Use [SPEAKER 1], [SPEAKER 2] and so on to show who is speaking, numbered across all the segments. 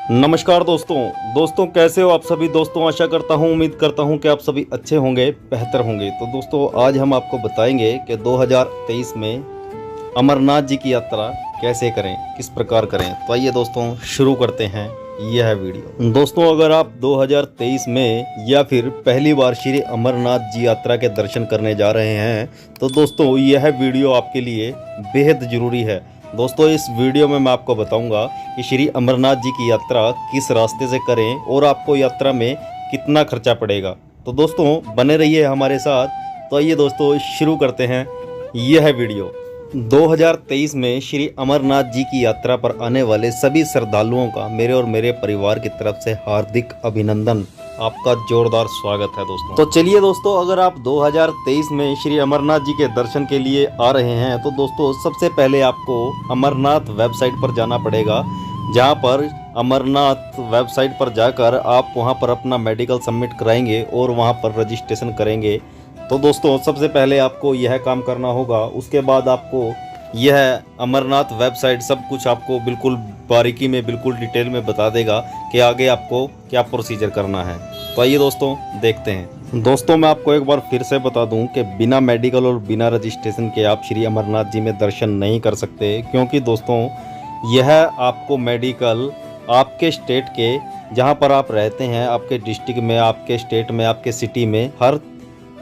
[SPEAKER 1] नमस्कार दोस्तों कैसे हो आप सभी दोस्तों। आशा करता हूँ उम्मीद करता हूँ कि आप सभी अच्छे होंगे, बेहतर होंगे। तो दोस्तों आज हम आपको बताएंगे कि 2023 में अमरनाथ जी की यात्रा कैसे करें, किस प्रकार करें। तो आइए दोस्तों शुरू करते हैं यह वीडियो। दोस्तों अगर आप 2023 में या फिर पहली बार श्री अमरनाथ जी यात्रा के दर्शन करने जा रहे हैं तो दोस्तों यह वीडियो आपके लिए बेहद ज़रूरी है। दोस्तों इस वीडियो में मैं आपको बताऊंगा कि श्री अमरनाथ जी की यात्रा किस रास्ते से करें और आपको यात्रा में कितना खर्चा पड़ेगा। तो दोस्तों बने रहिए हमारे साथ। तो आइए दोस्तों शुरू करते हैं यह वीडियो। 2023 में श्री अमरनाथ जी की यात्रा पर आने वाले सभी श्रद्धालुओं का मेरे और मेरे परिवार की तरफ से हार्दिक अभिनंदन, आपका जोरदार स्वागत है दोस्तों। तो चलिए दोस्तों, अगर आप 2023 में श्री अमरनाथ जी के दर्शन के लिए आ रहे हैं तो दोस्तों सबसे पहले आपको अमरनाथ वेबसाइट पर जाना पड़ेगा, जहां पर अमरनाथ वेबसाइट पर जाकर आप वहां पर अपना मेडिकल सबमिट कराएंगे और वहां पर रजिस्ट्रेशन करेंगे। तो दोस्तों सबसे पहले आपको यह काम करना होगा। उसके बाद आपको यह अमरनाथ वेबसाइट सब कुछ आपको बिल्कुल बारीकी में, बिल्कुल डिटेल में बता देगा कि आगे आपको क्या प्रोसीजर करना है। तो आइए दोस्तों देखते हैं। दोस्तों मैं आपको एक बार फिर से बता दूं कि बिना मेडिकल और बिना रजिस्ट्रेशन के आप श्री अमरनाथ जी में दर्शन नहीं कर सकते, क्योंकि दोस्तों यह आपको मेडिकल आपके स्टेट के, जहां पर आप रहते हैं, आपके डिस्ट्रिक्ट में, आपके स्टेट में, आपके सिटी में, हर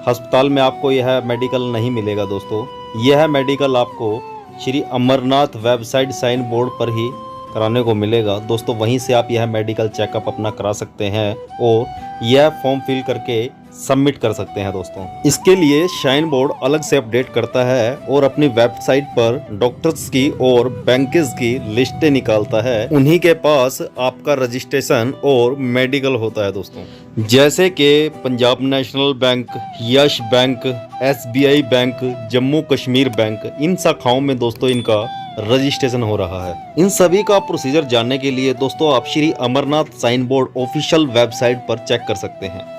[SPEAKER 1] अस्पताल में आपको यह मेडिकल नहीं मिलेगा दोस्तों। यह मेडिकल आपको Shri Amarnath website sign board पर ही कराने को मिलेगा दोस्तों। वहीं से आप यह मेडिकल चेकअप अपना करा सकते हैं और यह फॉर्म फिल करके सबमिट कर सकते हैं दोस्तों। इसके लिए शाइन बोर्ड अलग से अपडेट करता है और अपनी वेबसाइट पर डॉक्टर्स की और बैंकेस की लिस्टें निकालता है। उन्हीं के पास आपका रजिस्ट्रेशन और मेडिकल होता है दोस्तों। जैसे कि Punjab national bank, Yes bank, SBI bank, Jammu Kashmir bank, इन शाखाओं में दोस्तों इनका रजिस्ट्रेशन हो रहा है। इन सभी का प्रोसीजर जानने के लिए दोस्तों आप Shri Amarnath sign board official website पर चेक कर सकते हैं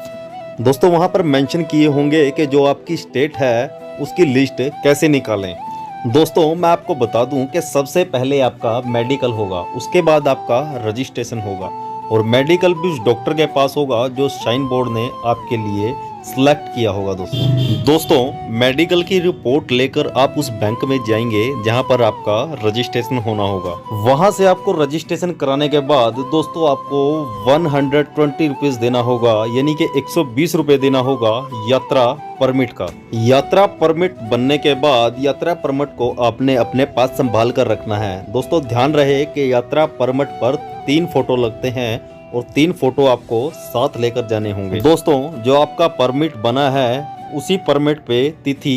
[SPEAKER 1] दोस्तों। वहां पर मेंशन किए होंगे कि जो आपकी स्टेट है उसकी लिस्ट कैसे निकालें। दोस्तों मैं आपको बता दूं कि सबसे पहले आपका मेडिकल होगा, उसके बाद आपका रजिस्ट्रेशन होगा और मेडिकल भी उस डॉक्टर के पास होगा जो साइन बोर्ड ने आपके लिए सिलेक्ट किया होगा दोस्तों मेडिकल की रिपोर्ट लेकर आप उस बैंक में जाएंगे जहां पर आपका रजिस्ट्रेशन होना होगा। वहां से आपको रजिस्ट्रेशन कराने के बाद दोस्तों आपको 120 रुपीज देना होगा, यानी कि 120 रुपए देना होगा यात्रा परमिट का। यात्रा परमिट बनने के बाद यात्रा परमिट को आपने अपने पास संभाल कर रखना है दोस्तों। ध्यान रहे कि यात्रा परमिट पर 3 फोटो लगते हैं और 3 फोटो आपको साथ लेकर जाने होंगे दोस्तों। जो आपका परमिट बना है उसी परमिट पे तिथि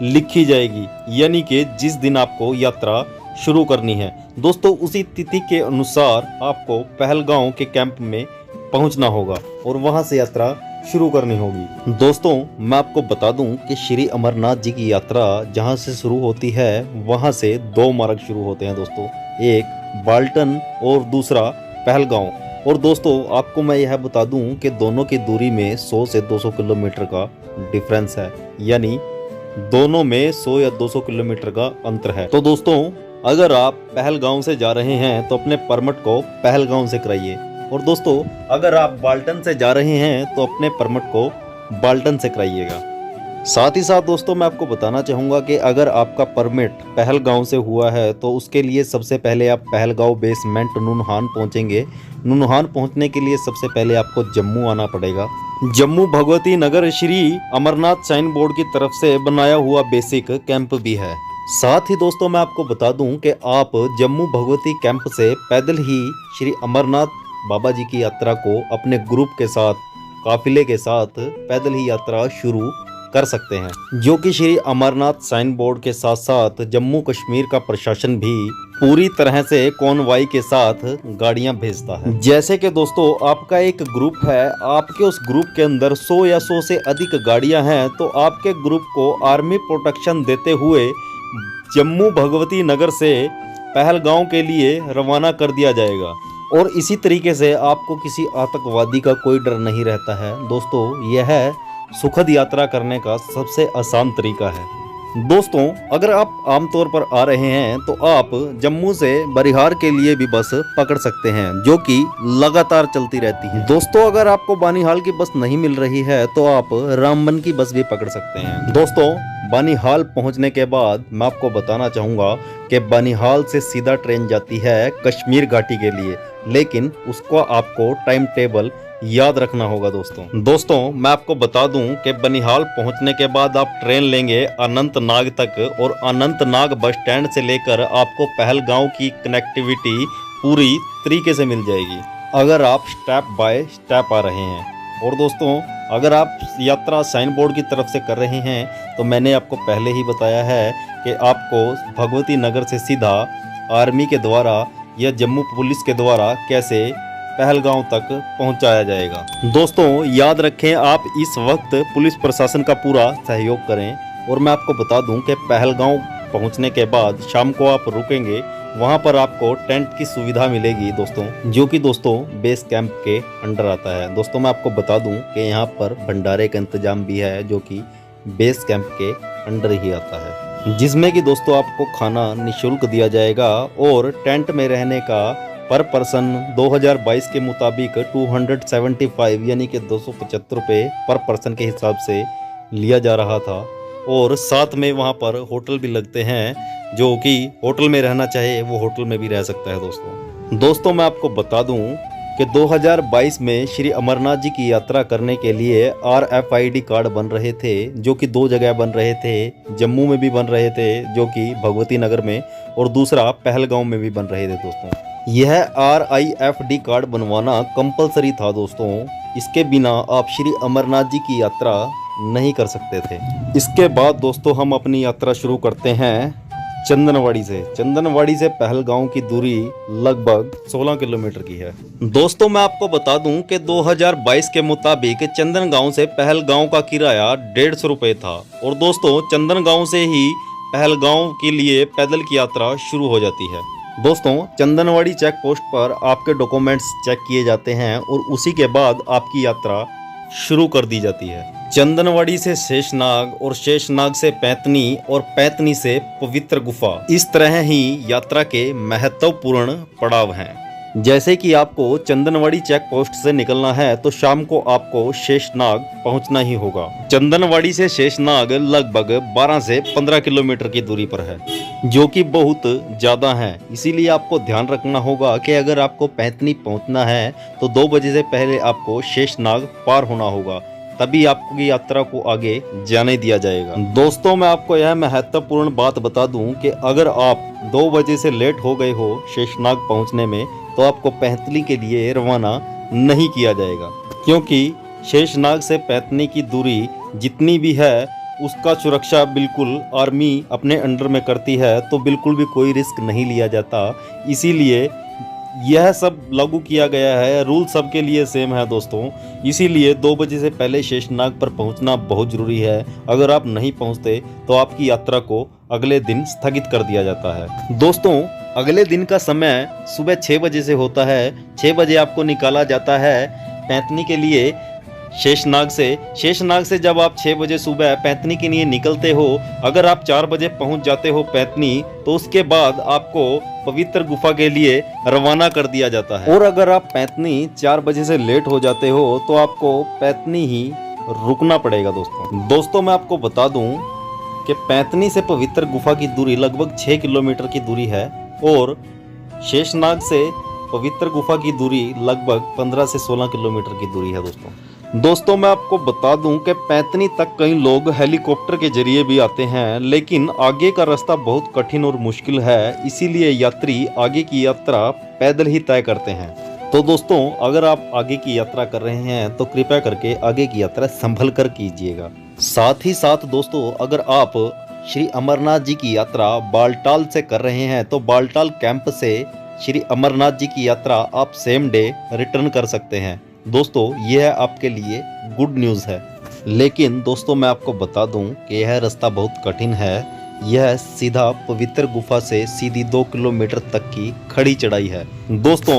[SPEAKER 1] लिखी जाएगी, यानी कि जिस दिन आपको यात्रा शुरू करनी है दोस्तों, उसी तिथि के अनुसार आपको पहलगांव के कैंप में पहुंचना होगा और वहां से यात्रा शुरू करनी होगी। दोस्तों मैं आपको बता दूं कि श्री अमरनाथ जी की यात्रा जहां से शुरू होती है वहां से 2 मार्ग शुरू होते हैं दोस्तों, एक बाल्टन और दूसरा पहलगांव। और दोस्तों आपको मैं यह बता दूं कि दोनों की दूरी में 100 से 200 किलोमीटर का डिफरेंस है, यानी दोनों में 100 या 200 किलोमीटर का अंतर है। तो दोस्तों अगर आप पहलगांव से जा रहे हैं तो अपने परमिट को पहलगांव से कराइए, और दोस्तों अगर आप बाल्टन से जा रहे हैं तो अपने परमिट को बाल्टन से कराइएगा। साथ ही साथ दोस्तों मैं आपको बताना चाहूँगा कि अगर आपका परमिट पहलगांव से हुआ है तो उसके लिए सबसे पहले आप पहलगांव बेसमेंट नूनहान पहुँचेंगे। नूनहान पहुँचने के लिए सबसे पहले आपको जम्मू आना पड़ेगा। जम्मू भगवती नगर श्री अमरनाथ साइन बोर्ड की तरफ से बनाया हुआ बेसिक कैंप भी है। साथ ही दोस्तों मैं आपको बता दूं कि आप जम्मू भगवती कैंप से पैदल ही श्री अमरनाथ बाबा जी की यात्रा को अपने ग्रुप के साथ, काफिले के साथ पैदल ही यात्रा शुरू कर सकते हैं, जो कि श्री अमरनाथ साइन बोर्ड के साथ साथ जम्मू कश्मीर का प्रशासन भी पूरी तरह से कॉन्वॉय के साथ गाड़ियां भेजता है। जैसे कि दोस्तों आपका एक ग्रुप है, आपके उस ग्रुप के अंदर 100 या 100 से अधिक गाड़ियां हैं, तो आपके ग्रुप को आर्मी प्रोटेक्शन देते हुए जम्मू भगवती नगर से पहलगांव के लिए रवाना कर दिया जाएगा। और इसी तरीके से आपको किसी आतंकवादी का कोई डर नहीं रहता है दोस्तों। यह सुखद यात्रा करने का सबसे आसान तरीका है। दोस्तों अगर आप आमतौर पर आ रहे हैं तो आप जम्मू से बरिहार के लिए भी बस पकड़ सकते हैं, जो कि लगातार चलती रहती है। दोस्तों अगर आपको बानीहाल की बस नहीं मिल रही है तो आप रामबन की बस भी पकड़ सकते हैं। दोस्तों बानीहाल पहुंचने के बाद मैं आपको बताना चाहूंगा कि बानीहाल से सीधा ट्रेन जाती है कश्मीर घाटी के लिए, लेकिन उसको आपको टाइम टेबल याद रखना होगा। दोस्तों मैं आपको बता दूं कि बनिहाल पहुंचने के बाद आप ट्रेन लेंगे अनंतनाग तक, और अनंतनाग बस स्टैंड से लेकर आपको पहलगांव की कनेक्टिविटी पूरी तरीके से मिल जाएगी, अगर आप स्टेप बाय स्टेप आ रहे हैं। और दोस्तों अगर आप यात्रा साइन बोर्ड की तरफ से कर रहे हैं तो मैंने आपको पहले ही बताया है कि आपको भगवती नगर से सीधा आर्मी के द्वारा या जम्मू पुलिस के द्वारा कैसे पहलगांव तक पहुंचाया जाएगा। दोस्तों याद रखें, आप इस वक्त पुलिस प्रशासन का पूरा सहयोग करें। और मैं आपको बता दूं कि पहलगांव पहुंचने के बाद शाम को आप रुकेंगे, वहां पर आपको टेंट की सुविधा मिलेगी दोस्तों, जो कि दोस्तों बेस कैंप के अंडर आता है। दोस्तों मैं आपको बता दूं कि यहाँ पर भंडारे का इंतजाम भी है, जो कि बेस कैंप के अंडर ही आता है, जिसमें कि दोस्तों आपको खाना निःशुल्क दिया जाएगा। और टेंट में रहने का पर पर्सन 2022 के मुताबिक 275 यानी कि 275 रुपये पर पर्सन के हिसाब से लिया जा रहा था। और साथ में वहाँ पर होटल भी लगते हैं, जो कि होटल में रहना चाहे वो होटल में भी रह सकता है। दोस्तों मैं आपको बता दूं कि 2022 में श्री अमरनाथ जी की यात्रा करने के लिए RFID कार्ड बन रहे थे, जो कि 2 जगह बन रहे थे। जम्मू में भी बन रहे थे, जो कि भगवती नगर में, और दूसरा पहलगांव में भी बन रहे थे। दोस्तों यह RIFD कार्ड बनवाना कंपलसरी था दोस्तों, इसके बिना आप श्री अमरनाथ जी की यात्रा नहीं कर सकते थे। इसके बाद दोस्तों हम अपनी यात्रा शुरू करते हैं चंदनवाड़ी से। चंदनवाड़ी से पहलगांव की दूरी लगभग 16 किलोमीटर की है। दोस्तों मैं आपको बता दूं कि 2022 के मुताबिक चंदनगांव से पहलगांव का किराया 150 रुपये था। और दोस्तों चंदनगांव से ही पहलगांव के लिए पैदल की यात्रा शुरू हो जाती है। दोस्तों चंदनवाड़ी चेक पोस्ट पर आपके डॉक्यूमेंट्स चेक किए जाते हैं और उसी के बाद आपकी यात्रा शुरू कर दी जाती है। चंदनवाड़ी से शेषनाग, और शेषनाग से पैतनी, और पैतनी से पवित्र गुफा। इस तरह ही यात्रा के महत्वपूर्ण पड़ाव हैं। जैसे कि आपको चंदनवाड़ी चेक पोस्ट से निकलना है तो शाम को आपको शेषनाग पहुंचना ही होगा। चंदनवाड़ी से शेषनाग लगभग 12 से 15 किलोमीटर की दूरी पर है, जो कि बहुत ज़्यादा है। इसीलिए आपको ध्यान रखना होगा कि अगर आपको पैतनी पहुंचना है तो 2 बजे से पहले आपको शेषनाग पार होना होगा, तभी आपकी यात्रा को आगे जाने दिया जाएगा। दोस्तों मैं आपको यह महत्वपूर्ण बात बता दूं कि अगर आप 2 बजे से लेट हो गए हो शेषनाग पहुंचने में तो आपको पैतनी के लिए रवाना नहीं किया जाएगा, क्योंकि शेषनाग से पैतनी की दूरी जितनी भी है उसका सुरक्षा बिल्कुल आर्मी अपने अंडर में करती है, तो बिल्कुल भी कोई रिस्क नहीं लिया जाता। इसीलिए यह सब लागू किया गया है, रूल सबके लिए सेम है दोस्तों। इसीलिए 2 बजे से पहले शेषनाग पर पहुंचना बहुत ज़रूरी है। अगर आप नहीं पहुंचते तो आपकी यात्रा को अगले दिन स्थगित कर दिया जाता है। दोस्तों अगले दिन का समय सुबह 6 बजे से होता है। 6 बजे आपको निकाला जाता है पैतनी के लिए शेषनाग से। शेषनाग से जब आप 6 बजे सुबह पैतनी के लिए निकलते हो, अगर आप 4 बजे पहुंच जाते हो पैतनी, तो उसके बाद आपको पवित्र गुफा के लिए रवाना कर दिया जाता है। और अगर आप पैतनी 4 बजे से लेट हो जाते हो तो आपको पैतनी ही रुकना पड़ेगा। दोस्तों मैं आपको बता दूं कि पैतनी से पवित्र गुफा की दूरी लगभग 6 किलोमीटर की दूरी है, और शेषनाग से पवित्र गुफा की दूरी लगभग 15 से 16 किलोमीटर की दूरी है। दोस्तों मैं आपको बता दूं कि पैतनी तक कई लोग हेलीकॉप्टर के जरिए भी आते हैं, लेकिन आगे का रास्ता बहुत कठिन और मुश्किल है, इसीलिए यात्री आगे की यात्रा पैदल ही तय करते हैं। तो दोस्तों अगर आप आगे की यात्रा कर रहे हैं तो कृपया करके आगे की यात्रा संभल कर कीजिएगा। साथ ही साथ दोस्तों अगर आप श्री अमरनाथ जी की यात्रा बालटाल से कर रहे हैं तो बालटाल कैंप से श्री अमरनाथ जी की यात्रा आप सेम डे रिटर्न कर सकते हैं। दोस्तों यह आपके लिए गुड न्यूज़ है, लेकिन दोस्तों मैं आपको बता दूं कि यह रास्ता बहुत कठिन है। यह सीधा पवित्र गुफा से सीधी 2 किलोमीटर तक की खड़ी चढ़ाई है। दोस्तों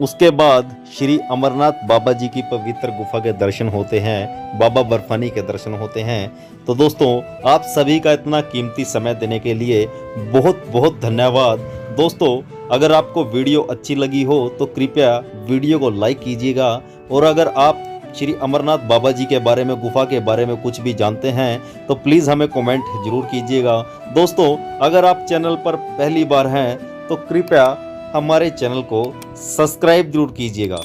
[SPEAKER 1] उसके बाद श्री अमरनाथ बाबा जी की पवित्र गुफा के दर्शन होते हैं, बाबा बर्फानी के दर्शन होते हैं। तो दोस्तों आप सभी का इतना कीमती समय देने के लिए बहुत बहुत धन्यवाद। दोस्तों अगर आपको वीडियो अच्छी लगी हो तो कृपया वीडियो को लाइक कीजिएगा, और अगर आप श्री अमरनाथ बाबा जी के बारे में, गुफा के बारे में कुछ भी जानते हैं तो प्लीज़ हमें कमेंट जरूर कीजिएगा। दोस्तों अगर आप चैनल पर पहली बार हैं तो कृपया हमारे चैनल को सब्सक्राइब जरूर कीजिएगा।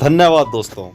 [SPEAKER 1] धन्यवाद दोस्तों।